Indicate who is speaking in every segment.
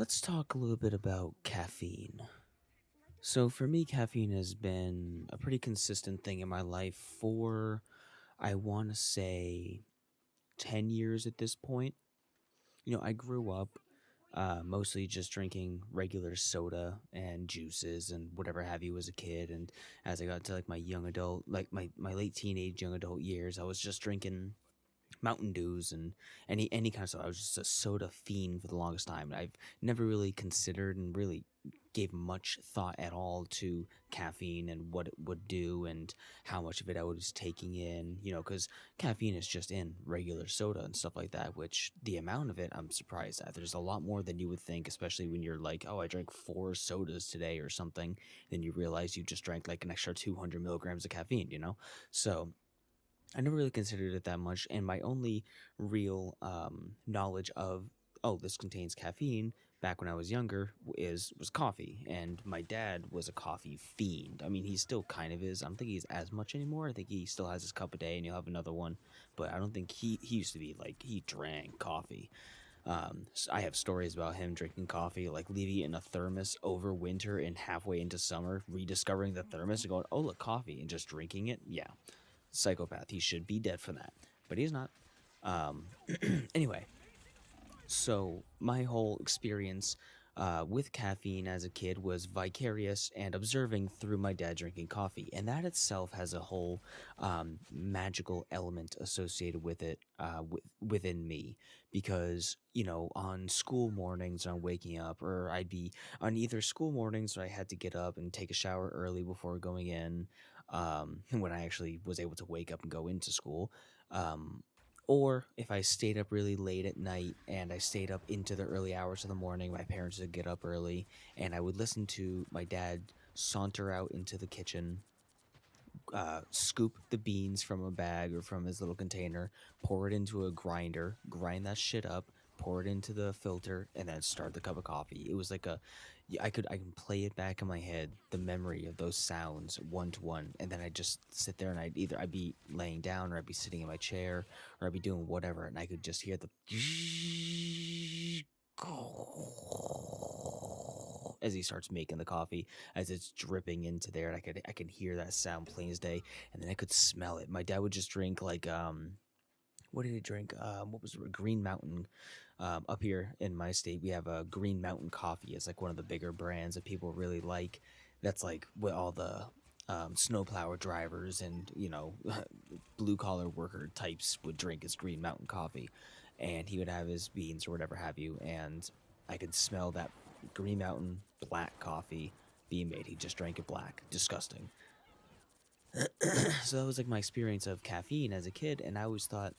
Speaker 1: Let's talk a little bit about caffeine. So, for me, caffeine has been a pretty consistent thing in my life for, I want to say, 10 years at this point. I grew up mostly just drinking regular soda and juices and whatever have you as a kid. And as I got to like my young adult, like my late teenage, young adult years, I was just drinking Mountain Dews and any kind of soda. I was just a soda fiend for the longest time. I've never really considered and really gave much thought at all to caffeine and what it would do and how much of it I was taking in, because caffeine is just in regular soda and stuff like that, which the amount of it, I'm surprised at. There's a lot more than you would think, especially when you're like, oh, I drank 4 sodas today or something. Then you realize you just drank like an extra 200 milligrams of caffeine. So I never really considered it that much, and my only real knowledge of this contains caffeine back when I was younger was coffee, and my dad was a coffee fiend. I mean, he still kind of is. I don't think he's as much anymore. I think he still has his cup a day, and he'll have another one. But I don't think he used to be like he drank coffee. So I have stories about him drinking coffee, like leaving it in a thermos over winter and halfway into summer, rediscovering the thermos and going, "Oh, look, coffee," and just drinking it. Yeah, psychopath. He should be dead for that, but he's not. Anyway, so my whole experience with caffeine as a kid was vicarious and observing through my dad drinking coffee, and that itself has a whole magical element associated with it within me, because on school mornings when I'm waking up, or I'd be on either school mornings where I had to get up and take a shower early before going in, when I actually was able to wake up and go into school. Or if I stayed up really late at night and I stayed up into the early hours of the morning, my parents would get up early, and I would listen to my dad saunter out into the kitchen, scoop the beans from a bag or from his little container, pour it into a grinder, grind that shit up, pour it into the filter, and then start the cup of coffee. It was like yeah, I can play it back in my head, the memory of those sounds one to one, and then I just sit there and I'd be laying down or I'd be sitting in my chair or I'd be doing whatever, and I could just hear the as he starts making the coffee, as it's dripping into there, and I can hear that sound plain as day, and then I could smell it. My dad would just drink like what did he drink? What was it? Green Mountain. Up here in my state, we have a Green Mountain coffee. It's like one of the bigger brands that people really like. That's like what all the snowplower drivers and blue collar worker types would drink is Green Mountain coffee, and he would have his beans or whatever have you, and I could smell that Green Mountain black coffee being made. He just drank it black. Disgusting. So that was like my experience of caffeine as a kid, and I always thought,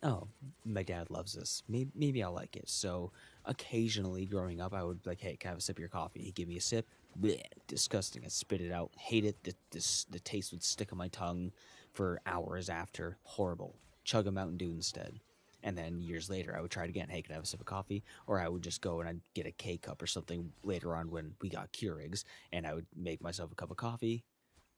Speaker 1: oh, my dad loves this. Maybe I'll like it. So occasionally growing up, I would be like, hey, can I have a sip of your coffee? He'd give me a sip. Blech, disgusting. I'd spit it out. Hate it. The taste would stick on my tongue for hours after. Horrible. Chug a Mountain Dew instead. And then years later, I would try it again. Hey, can I have a sip of coffee? Or I would just go and I'd get a K cup or something later on when we got Keurigs, and I would make myself a cup of coffee.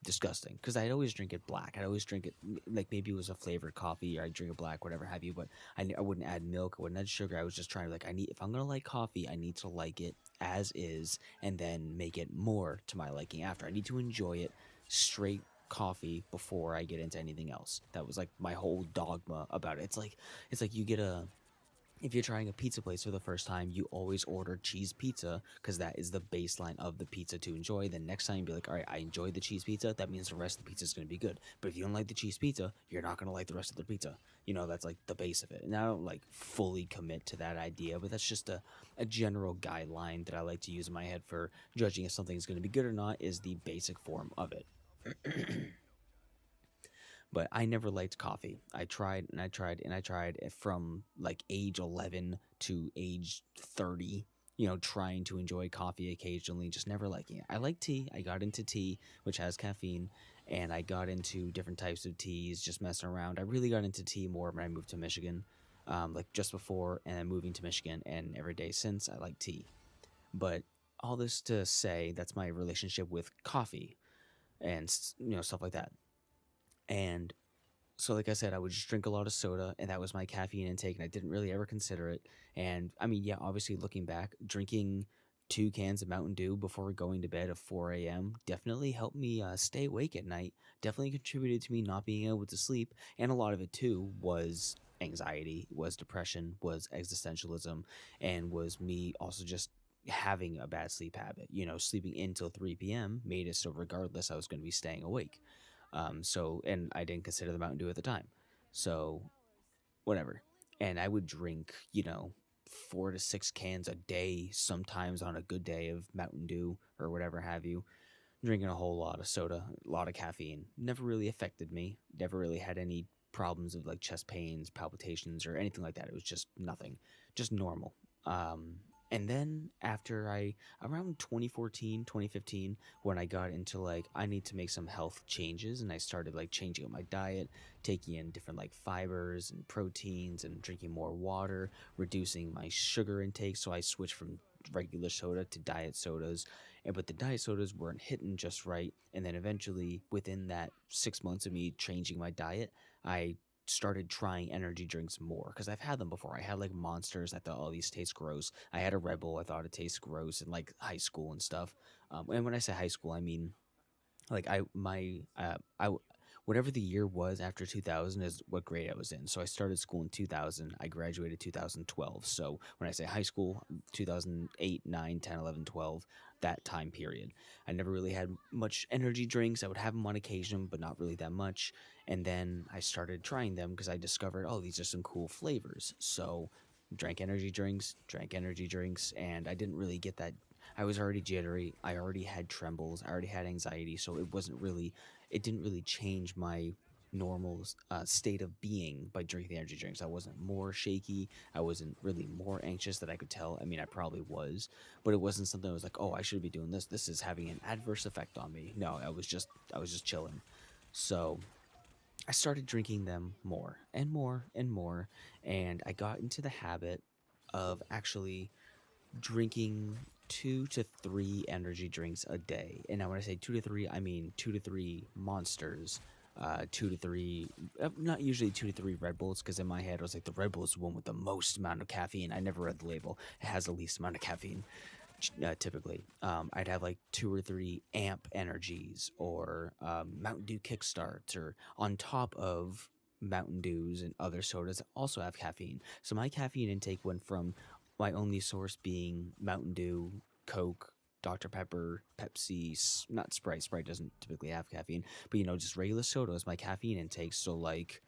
Speaker 1: Disgusting, because I'd always drink it black. I'd always drink it like maybe it was a flavored coffee, or I'd drink it black, whatever have you. But I wouldn't add milk, I wouldn't add sugar. I was just trying to like, if I'm gonna like coffee, I need to like it as is, and then make it more to my liking after. I need to enjoy it straight coffee before I get into anything else. That was like my whole dogma about it. It's like you get a if you're trying a pizza place for the first time, you always order cheese pizza because that is the baseline of the pizza to enjoy. Then next time you be like, all right, I enjoyed the cheese pizza. That means the rest of the pizza is going to be good. But if you don't like the cheese pizza, you're not going to like the rest of the pizza. That's like the base of it. And I don't like fully commit to that idea, but that's just a general guideline that I like to use in my head for judging if something is going to be good or not, is the basic form of it. But I never liked coffee. I tried and I tried and I tried from like age 11 to age 30, trying to enjoy coffee occasionally, just never liking it. I like tea. I got into tea, which has caffeine, and I got into different types of teas, just messing around. I really got into tea more when I moved to Michigan, like just before, and then moving to Michigan, and every day since, I like tea. But all this to say, that's my relationship with coffee and stuff like that. And So like I said, I would just drink a lot of soda, and that was my caffeine intake, and I didn't really ever consider it. And I mean, yeah, obviously looking back, drinking 2 cans of Mountain Dew before going to bed at 4 a.m. definitely helped me stay awake at night. Definitely contributed to me not being able to sleep, and a lot of it too was anxiety, was depression, was existentialism, and was me also just having a bad sleep habit. You know, sleeping in till 3 p.m. made it so regardless I was going to be staying awake. And I didn't consider the Mountain Dew at the time. So, whatever. And I would drink, 4 to 6 cans a day, sometimes on a good day of Mountain Dew or whatever have you. Drinking a whole lot of soda, a lot of caffeine. Never really affected me. Never really had any problems of like chest pains, palpitations, or anything like that. It was just nothing, just normal. Um, and then after around 2014, 2015, when I got into like, I need to make some health changes and I started like changing up my diet, taking in different like fibers and proteins and drinking more water, reducing my sugar intake. So I switched from regular soda to diet sodas, but the diet sodas weren't hitting just right. And then eventually, within that 6 months of me changing my diet, I started trying energy drinks more because I've had them before. I had like Monsters. I thought, oh, these taste gross. I had a Red Bull. I thought it tastes gross in like high school and stuff. And when I say high school, I mean like whatever the year was after 2000 is what grade I was in. So I started school in 2000. I graduated 2012. So when I say high school, 2008, 9, 10, 11, 12, that time period. I never really had much energy drinks. I would have them on occasion, but not really that much. And then I started trying them because I discovered, oh, these are some cool flavors. So drank energy drinks, and I didn't really get that. I was already jittery. I already had trembles. I already had anxiety. So it didn't really change my normal state of being by drinking the energy drinks. I wasn't more shaky. I wasn't really more anxious that I could tell. I mean, I probably was, but it wasn't something I was like, oh, I should be doing this. This is having an adverse effect on me. No, I was just chilling. So I started drinking them more and more and more, and I got into the habit of actually drinking 2 to 3 energy drinks a day. And now, when I say 2 to 3, I mean 2 to 3 monsters, 2 to 3, not usually 2 to 3 Red Bulls, because in my head I was like, the Red Bull is the one with the most amount of caffeine. I never read the label, it has the least amount of caffeine. Typically, I'd have like 2 or 3 amp energies or Mountain Dew Kickstarts, or on top of Mountain Dews and other sodas that also have caffeine. So my caffeine intake went from my only source being Mountain Dew, Coke, Dr. Pepper, Pepsi, not Sprite. Sprite doesn't typically have caffeine, but just regular soda is my caffeine intake. So, like,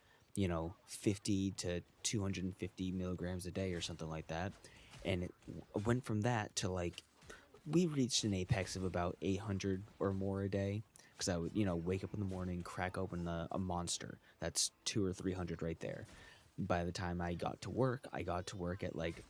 Speaker 1: 50 to 250 milligrams a day or something like that. And it went from that to like, we reached an apex of about 800 or more a day. Because I would, wake up in the morning, crack open a monster. That's 2 or 300 right there. By the time I got to work at like,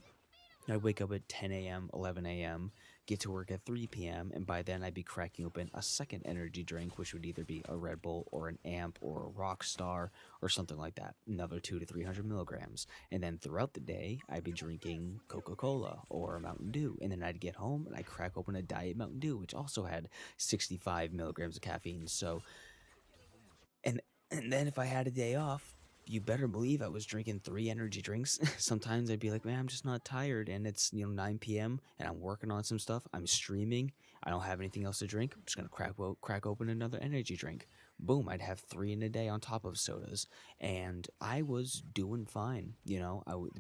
Speaker 1: I'd wake up at 10 a.m., 11 a.m., get to work at 3 p.m., and by then I'd be cracking open a second energy drink, which would either be a Red Bull or an Amp or a Rock Star or something like that, another 2 to 300 milligrams. And then throughout the day, I'd be drinking Coca-Cola or Mountain Dew. And then I'd get home and I'd crack open a Diet Mountain Dew, which also had 65 milligrams of caffeine. So, and and then if I had a day off, you better believe I was drinking 3 energy drinks. Sometimes I'd be like, man, I'm just not tired, and it's 9 p.m. and I'm working on some stuff. I'm streaming. I don't have anything else to drink. I'm just gonna crack open another energy drink. Boom! I'd have 3 in a day on top of sodas, and I was doing fine.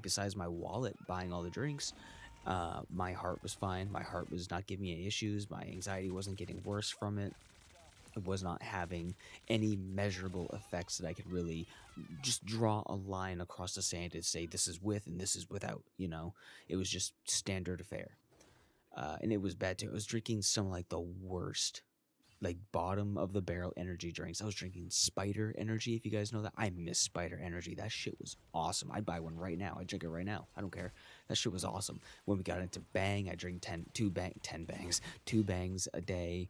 Speaker 1: Besides my wallet buying all the drinks. My heart was fine. My heart was not giving me any issues. My anxiety wasn't getting worse from it. It was not having any measurable effects that I could really just draw a line across the sand and say this is with and this is without. It was just standard affair. And it was bad too. I was drinking some like the worst, like bottom of the barrel energy drinks. I was drinking Spider Energy. If you guys know that, I miss Spider Energy. That shit was awesome. I'd buy one right now. I'd drink it right now. I don't care. That shit was awesome. When we got into Bang, I drink 10 bangs, 2 bangs a day.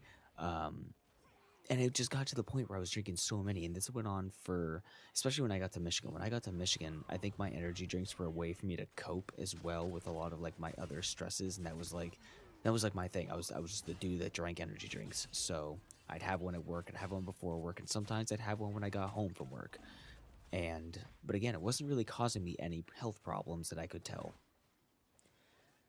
Speaker 1: And it just got to the point where I was drinking so many, and this went on for, especially when I got to Michigan. When I got to Michigan, I think my energy drinks were a way for me to cope as well with a lot of like my other stresses, and that was like my thing. I was just the dude that drank energy drinks. So I'd have one at work, I'd have one before work, and sometimes I'd have one when I got home from work. But again, it wasn't really causing me any health problems that I could tell.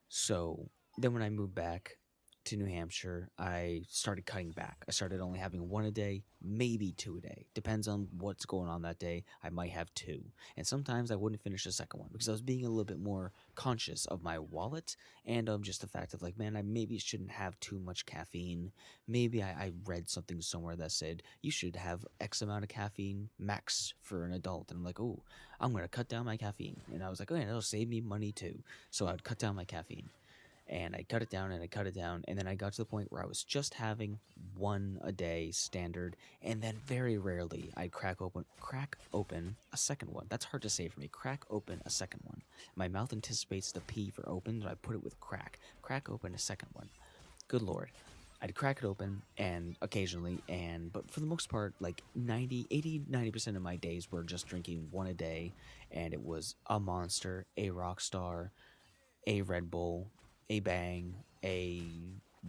Speaker 1: So then when I moved back to New Hampshire, I started cutting back. I started only having one a day, maybe two a day. Depends on what's going on that day. I might have two. And sometimes I wouldn't finish the second one because I was being a little bit more conscious of my wallet and of just the fact of like, man, I maybe shouldn't have too much caffeine. Maybe I read something somewhere that said you should have X amount of caffeine max for an adult. And I'm like, oh, I'm going to cut down my caffeine. And I was like, oh, yeah, that'll save me money too. So I'd cut down my caffeine and I cut it down and I cut it down, and then I got to the point where I was just having one a day standard, and then very rarely I'd crack open a second one. That's hard to say for me. Crack open a second one. My mouth anticipates the P for open, so I put it with crack open a second one. Good lord. I'd crack it open and occasionally, but for the most part, like 90% of my days were just drinking one a day, and it was a Monster, a Rockstar, a Red Bull, a Bang, a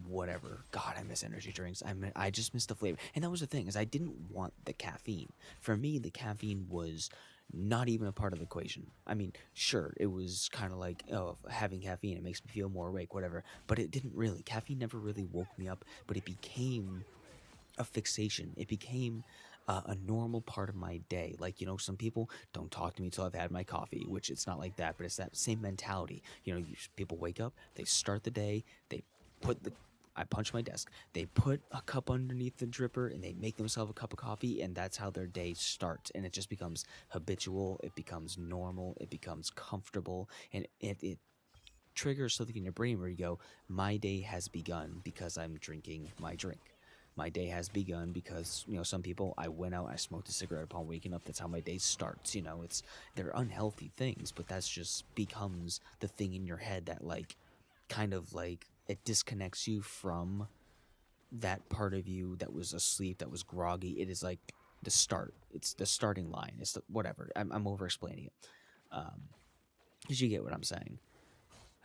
Speaker 1: whatever. God, I miss energy drinks. I just miss the flavor. And that was the thing, is I didn't want the caffeine. For me, the caffeine was not even a part of the equation. I mean, sure, it was kind of like, oh, having caffeine, it makes me feel more awake, whatever. But it didn't really. Caffeine never really woke me up, but it became a fixation. It became a normal part of my day. Like, some people don't talk to me until I've had my coffee, which it's not like that, but it's that same mentality. People wake up, they start the day, put the I punch my desk. They put a cup underneath the dripper and they make themselves a cup of coffee, and that's how their day starts. And it just becomes habitual, it becomes normal, it becomes comfortable, and it triggers something in your brain where you go, my day has begun because I'm drinking my drink. My day has begun because, some people, I went out, I smoked a cigarette upon waking up. That's how my day starts. They're unhealthy things, but that's just becomes the thing in your head that like, kind of like it disconnects you from that part of you that was asleep, that was groggy. It is like the start. It's the starting line. It's the whatever. I'm over explaining it. Did you get what I'm saying?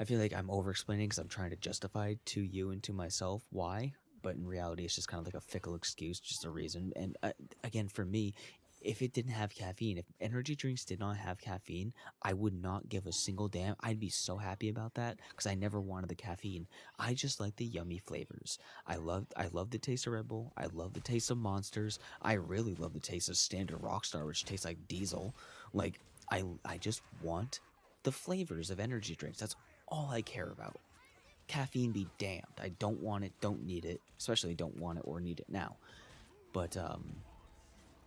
Speaker 1: I feel like I'm over explaining because I'm trying to justify to you and to myself why, but in reality, it's just kind of like a fickle excuse, just a reason. And again, for me, if it didn't have caffeine, if energy drinks did not have caffeine, I would not give a single damn. I'd be so happy about that because I never wanted the caffeine. I just like the yummy flavors. I love the taste of Red Bull. I love the taste of Monsters. I really love the taste of Standard Rockstar, which tastes like diesel. Like I just want the flavors of energy drinks. That's all I care about. Caffeine be damned. I don't want it, don't need it, especially don't want it or need it now. But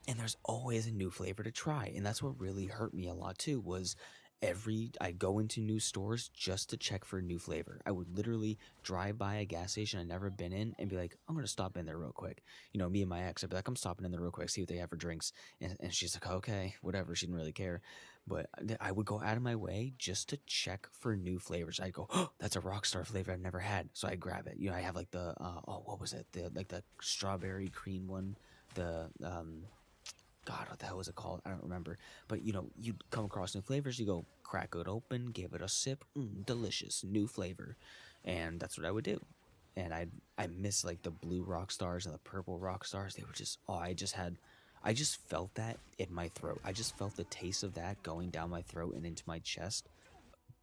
Speaker 1: and there's always a new flavor to try, and that's what really hurt me a lot too was I'd go into new stores just to check for a new flavor. I would literally drive by a gas station I'd never been in and be like, I'm gonna stop in there real quick. Me and my ex, I'd be like, I'm stopping in there real quick, see what they have for drinks. And she's like, okay, whatever. She didn't really care. But I would go out of my way just to check for new flavors. I'd go, oh, that's a Rockstar flavor I've never had. So I grab it. I have like the, what was it? The strawberry cream one. The, God, what the hell was it called? I don't remember. But you come across new flavors, you go crack it open, give it a sip, delicious, new flavor, and that's what I would do. And I miss like the blue rock stars and the purple rock stars. They were just I just felt that in my throat. I just felt the taste of that going down my throat and into my chest.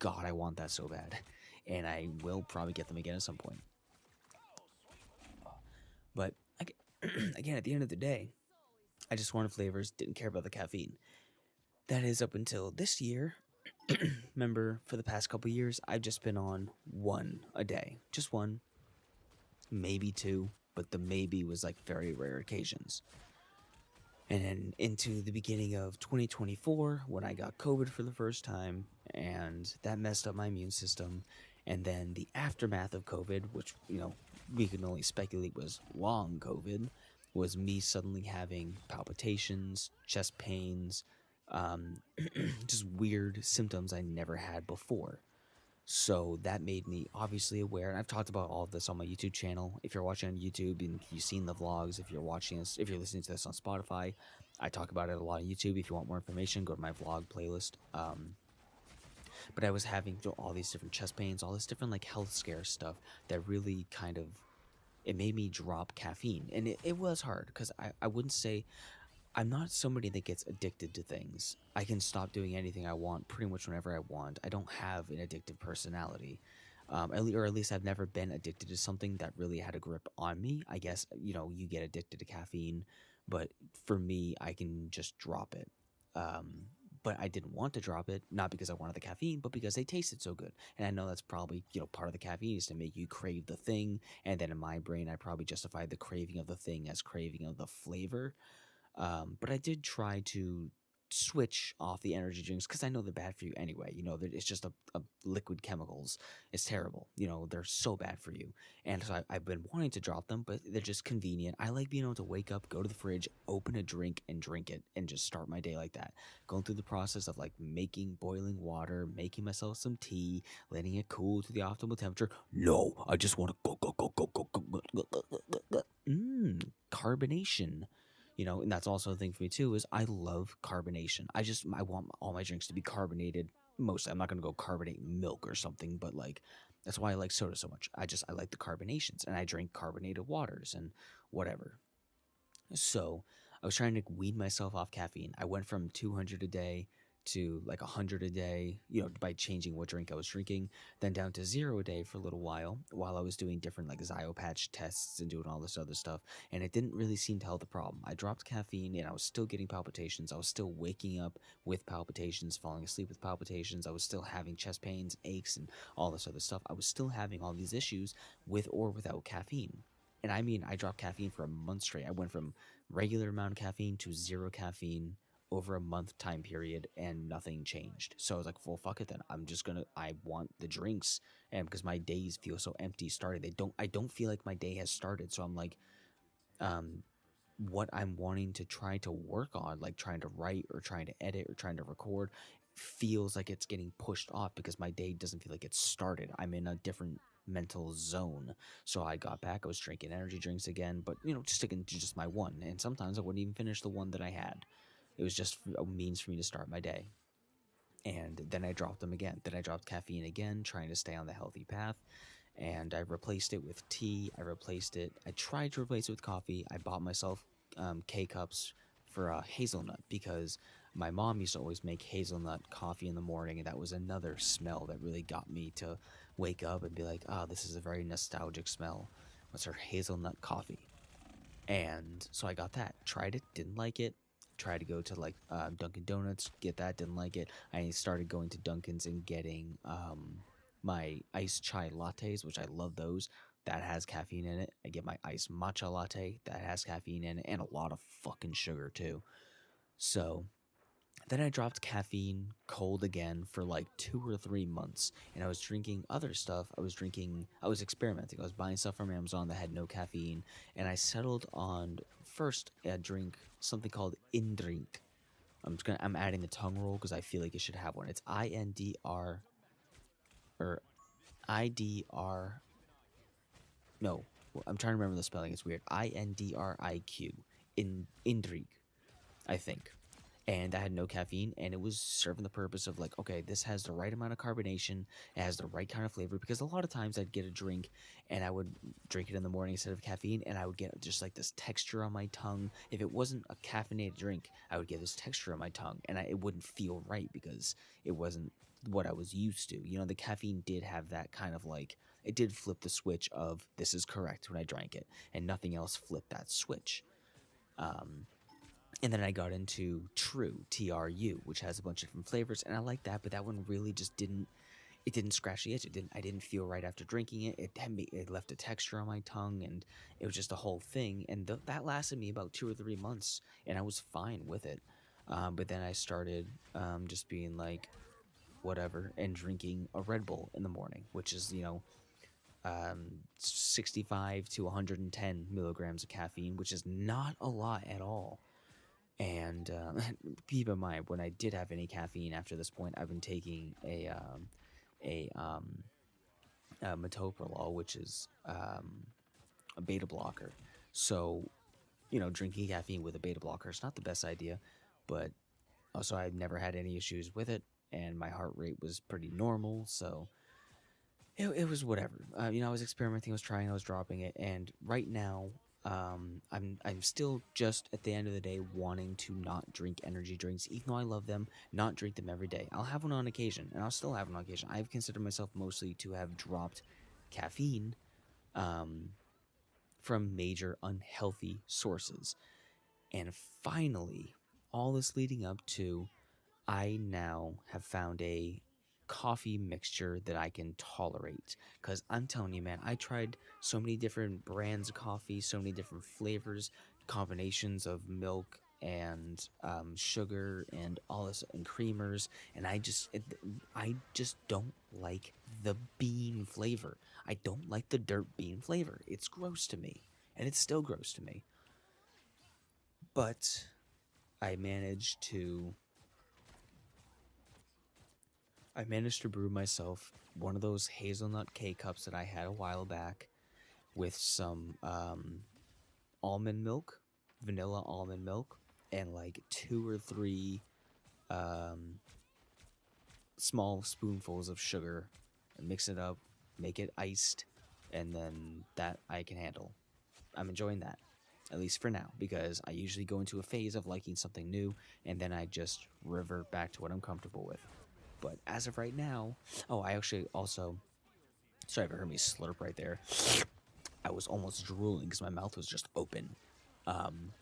Speaker 1: God, I want that so bad, and I will probably get them again at some point. But again, at the end of the day, I just wanted flavors, didn't care about the caffeine. That is up until this year. Remember, for the past couple years, I've just been on one a day. Just one, maybe two, but the maybe was like very rare occasions. And then into the beginning of 2024, when I got COVID for the first time, and that messed up my immune system. And then the aftermath of COVID, which, we can only speculate was long COVID, was me suddenly having palpitations, chest pains, just weird symptoms I never had before. So that made me obviously aware, and I've talked about all of this on my YouTube channel. If you're watching on YouTube and you've seen the vlogs, if you're listening to this on Spotify, I talk about it a lot on YouTube. If you want more information, go to my vlog playlist. But I was having all these different chest pains, all this different like health scare stuff that really kind of it made me drop caffeine, and it was hard because I wouldn't say I'm not somebody that gets addicted to things. I can stop doing anything I want pretty much whenever I want. I don't have an addictive personality. Or at least I've never been addicted to something that really had a grip on me. I guess, you get addicted to caffeine, but for me, I can just drop it. Um, but I didn't want to drop it, not because I wanted the caffeine, but because they tasted so good. And I know that's probably, part of the caffeine is to make you crave the thing. And then in my brain, I probably justified the craving of the thing as craving of the flavor. But I did try to switch off the energy drinks because I know they're bad for you anyway. It's just a liquid chemicals. It's terrible. They're so bad for you. And so I've been wanting to drop them, but they're just convenient. I like being able to wake up, go to the fridge, open a drink, and drink it, and just start my day like that. Going through the process of like making boiling water, making myself some tea, letting it cool to the optimal temperature. No, I just want to go. Carbonation. And that's also a thing for me too is I love carbonation. I want all my drinks to be carbonated. Mostly, I'm not gonna go carbonate milk or something, but like that's why I like soda so much. I like the carbonations, and I drink carbonated waters and whatever. So I was trying to wean myself off caffeine. I went from 200 a day to like 100 a day, by changing what drink I was drinking, then down to 0 a day for a little while I was doing different like Zio patch tests and doing all this other stuff. And it didn't really seem to help the problem. I dropped caffeine and I was still getting palpitations. I was still waking up with palpitations, falling asleep with palpitations. I was still having chest pains, aches, and all this other stuff. I was still having all these issues with or without caffeine. And I mean, I dropped caffeine for a month straight. I went from regular amount of caffeine to 0 caffeine over a month time period, and nothing changed. So I was like, well, fuck it then. I want the drinks. And because my days feel so empty started, I don't feel like my day has started. So I'm like, um, what I'm wanting to try to work on, like trying to write or trying to edit or trying to record, feels like it's getting pushed off because my day doesn't feel like it's started. I'm in a different mental zone. So I got back, I was drinking energy drinks again, but sticking to just my one. And sometimes I wouldn't even finish the one that I had. It was just a means for me to start my day. And then I dropped them again. Then I dropped caffeine again, trying to stay on the healthy path. And I replaced it with tea. I tried to replace it with coffee. I bought myself K cups for hazelnut because my mom used to always make hazelnut coffee in the morning, and that was another smell that really got me to wake up and be like, oh, this is a very nostalgic smell. What's her hazelnut coffee? And so I got that, tried it, didn't like it. Tried to go to like Dunkin' Donuts, get that, didn't like it. I started going to Dunkin's and getting my iced chai lattes, which I love those. That has caffeine in it. I get my iced matcha latte that has caffeine in it and a lot of fucking sugar too. So then I dropped caffeine cold again for like 2 or 3 months, and I was drinking other stuff. I was experimenting. I was buying stuff from Amazon that had no caffeine, and I settled on first a drink, something called Indrink. I'm adding a tongue roll because I feel like it should have one. It's INDR or IDR. No, I'm trying to remember the spelling. It's weird. INDRIQ. Indrink, I think. And that had no caffeine, and it was serving the purpose of like, okay, this has the right amount of carbonation, it has the right kind of flavor. Because a lot of times I'd get a drink and I would drink it in the morning instead of caffeine, and I would get just like this texture on my tongue. If it wasn't a caffeinated drink, I would get this texture on my tongue, and it wouldn't feel right because it wasn't what I was used to. The caffeine did have that kind of like, it did flip the switch of this is correct when I drank it, and nothing else flipped that switch. Um, and then I got into True, TRU, which has a bunch of different flavors, and I like that, but that one really just didn't. It didn't scratch the itch. I didn't feel right after drinking it. It left a texture on my tongue, and it was just a whole thing. And that lasted me about 2 or 3 months, and I was fine with it. But then I started just being like, whatever, and drinking a Red Bull in the morning, which is 65 to 110 milligrams of caffeine, which is not a lot at all. And keep in mind, when I did have any caffeine after this point, I've been taking a metoprolol, which is a beta blocker. So, drinking caffeine with a beta blocker is not the best idea, but also I've never had any issues with it, and my heart rate was pretty normal, so it was whatever. I was experimenting, I was trying, I was dropping it, and right now, I'm still just at the end of the day wanting to not drink energy drinks, even though I love them. Not drink them every day. I'll have one on occasion, and I'll still have one on occasion. I've considered myself mostly to have dropped caffeine um, from major unhealthy sources, and finally, all this leading up to I now have found a coffee mixture that I can tolerate. Because I'm telling you, man, I tried so many different brands of coffee, so many different flavors, combinations of milk and sugar and all this and creamers, and I just don't like the bean flavor. I don't like the dirt bean flavor. It's gross to me, and it's still gross to me. But I managed to I managed to brew myself one of those hazelnut K cups that I had a while back with some almond milk, vanilla almond milk, and like two or three um, small spoonfuls of sugar, and mix it up, make it iced, and then that I can handle. I'm enjoying that, at least for now, because I usually go into a phase of liking something new, and then I just revert back to what I'm comfortable with. But as of right now, oh, I actually also, sorry if you heard me slurp right there. I was almost drooling because my mouth was just open. Um,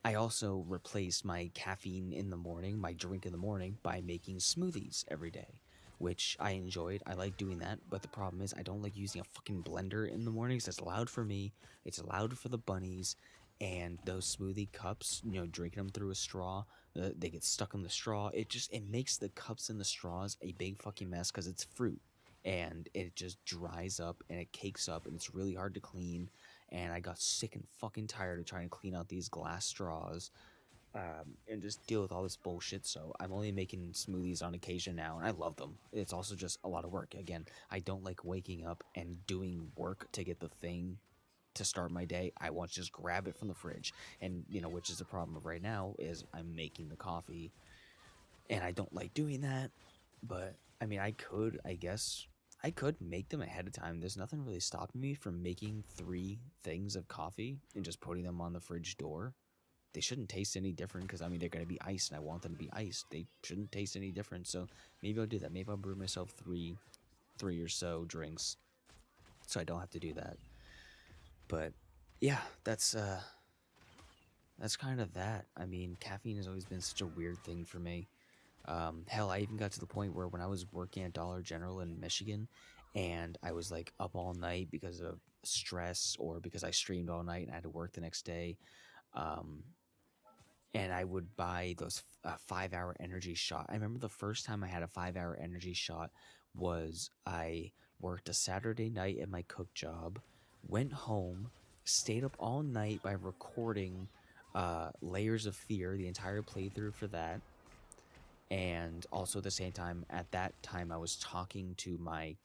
Speaker 1: I also replaced my caffeine in the morning, my drink in the morning, by making smoothies every day, which I enjoyed. I like doing that, but the problem is I don't like using a fucking blender in the mornings. That's loud for me. It's loud for the bunnies, and those smoothie cups, drinking them through a straw, they get stuck in the straw. It makes the cups and the straws a big fucking mess because it's fruit, and it just dries up and it cakes up, and it's really hard to clean, and I got sick and fucking tired of trying to clean out these glass straws, and just deal with all this bullshit. So I'm only making smoothies on occasion now, and I love them. It's also just a lot of work. Again, I don't like waking up and doing work to get the thing to start my day. I want to just grab it from the fridge, and which is the problem of right now is I'm making the coffee, and I don't like doing that. But I mean, I guess I could make them ahead of time. There's nothing really stopping me from making three things of coffee and just putting them on the fridge door. They shouldn't taste any different because I mean they're gonna be iced and I want them to be iced. They shouldn't taste any different. So maybe I'll do that. Maybe I'll brew myself three or so drinks, so I don't have to do that. But yeah, that's kind of that. I mean, caffeine has always been such a weird thing for me. Hell, I even got to the point where when I was working at Dollar General in Michigan, and I was like up all night because of stress or because I streamed all night and I had to work the next day. Um, and I would buy those 5 hour energy shot. I remember the first time I had a 5 hour energy shot was I worked a Saturday night at my cook job, went home, stayed up all night by recording Layers of Fear, the entire playthrough for that, and also at the same time at that time I was talking to my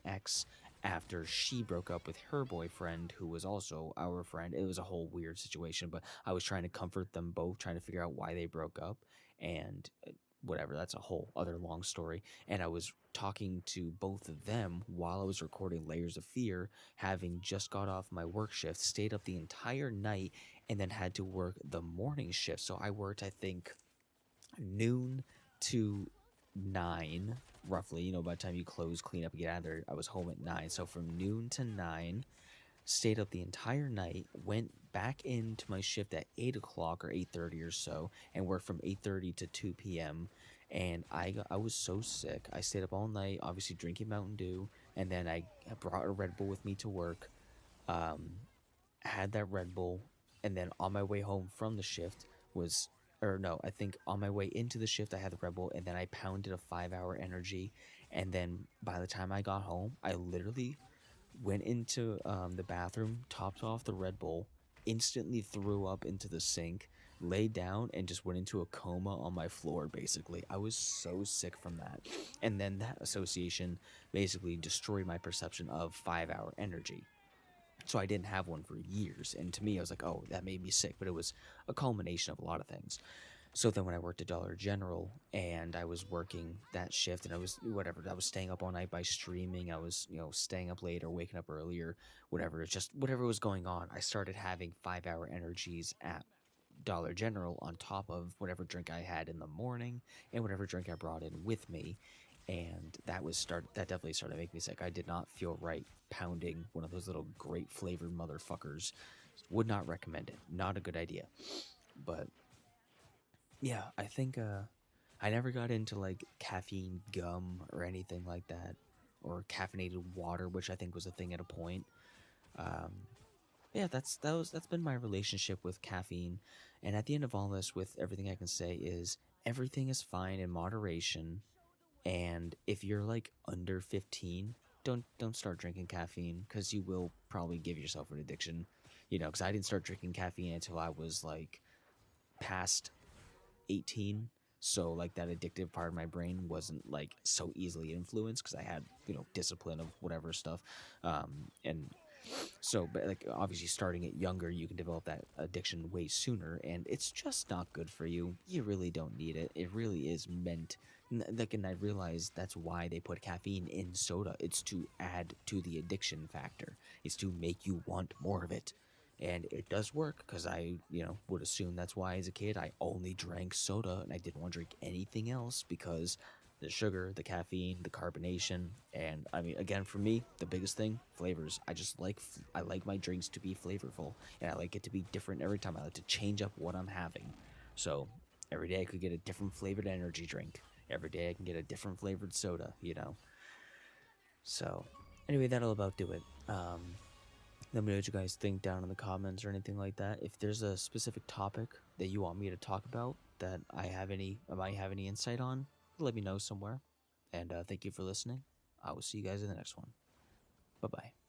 Speaker 1: ex after she broke up with her boyfriend, who was also our friend. It was a whole weird situation, but I was trying to comfort them both, trying to figure out why they broke up, and whatever, that's a whole other long story. And I was talking to both of them while I was recording Layers of Fear, having just got off my work shift, stayed up the entire night, and then had to work the morning shift. So I worked, I think, noon to 9, roughly. By the time you close, clean up, and get out of there, I was home at 9. So from noon to 9, stayed up the entire night, went back into my shift at 8 o'clock or 8:30 or so, and worked from 8:30 to 2 p.m. And I was so sick. I stayed up all night, obviously drinking Mountain Dew, and then I brought a Red Bull with me to work. Um, had that Red Bull, and then on my way home from the shift was, or no, I think on my way into the shift I had the Red Bull, and then I pounded a 5 hour energy, and then by the time I got home, I literally went into the bathroom, topped off the Red Bull, instantly threw up into the sink, laid down, and just went into a coma on my floor. Basically, I was so sick from that, and then that association basically destroyed my perception of 5 hour energy. So I didn't have one for years, and to me I was like, oh, that made me sick, but it was a culmination of a lot of things. So then when I worked at Dollar General and I was working that shift and I was whatever, I was staying up all night by streaming, I was, staying up late or waking up earlier, whatever, it's just whatever was going on, I started having 5-hour energies at Dollar General on top of whatever drink I had in the morning and whatever drink I brought in with me. And that definitely started making me sick. I did not feel right pounding one of those little grape flavored motherfuckers. Would not recommend it. Not a good idea. But yeah, I think I never got into like caffeine gum or anything like that, or caffeinated water, which I think was a thing at a point. Um, yeah, that's been my relationship with caffeine. And at the end of all this, with everything I can say is everything is fine in moderation. And if you're like under 15, don't start drinking caffeine because you will probably give yourself an addiction. Because I didn't start drinking caffeine until I was like past 18, so like that addictive part of my brain wasn't like so easily influenced because I had discipline of whatever stuff. And so, but like obviously starting it younger, you can develop that addiction way sooner, and it's just not good for you. You really don't need it. It really is meant like, and I realized that's why they put caffeine in soda. It's to add to the addiction factor. It's to make you want more of it. And it does work because I, would assume that's why as a kid I only drank soda and I didn't want to drink anything else because the sugar, the caffeine, the carbonation, and I mean, again, for me, the biggest thing, flavors. I like my drinks to be flavorful, and I like it to be different every time. I like to change up what I'm having. So every day I could get a different flavored energy drink. Every day I can get a different flavored soda. So anyway, that'll about do it. Let me know what you guys think down in the comments or anything like that. If there's a specific topic that you want me to talk about that I might have any insight on, let me know somewhere. And thank you for listening. I will see you guys in the next one. Bye bye.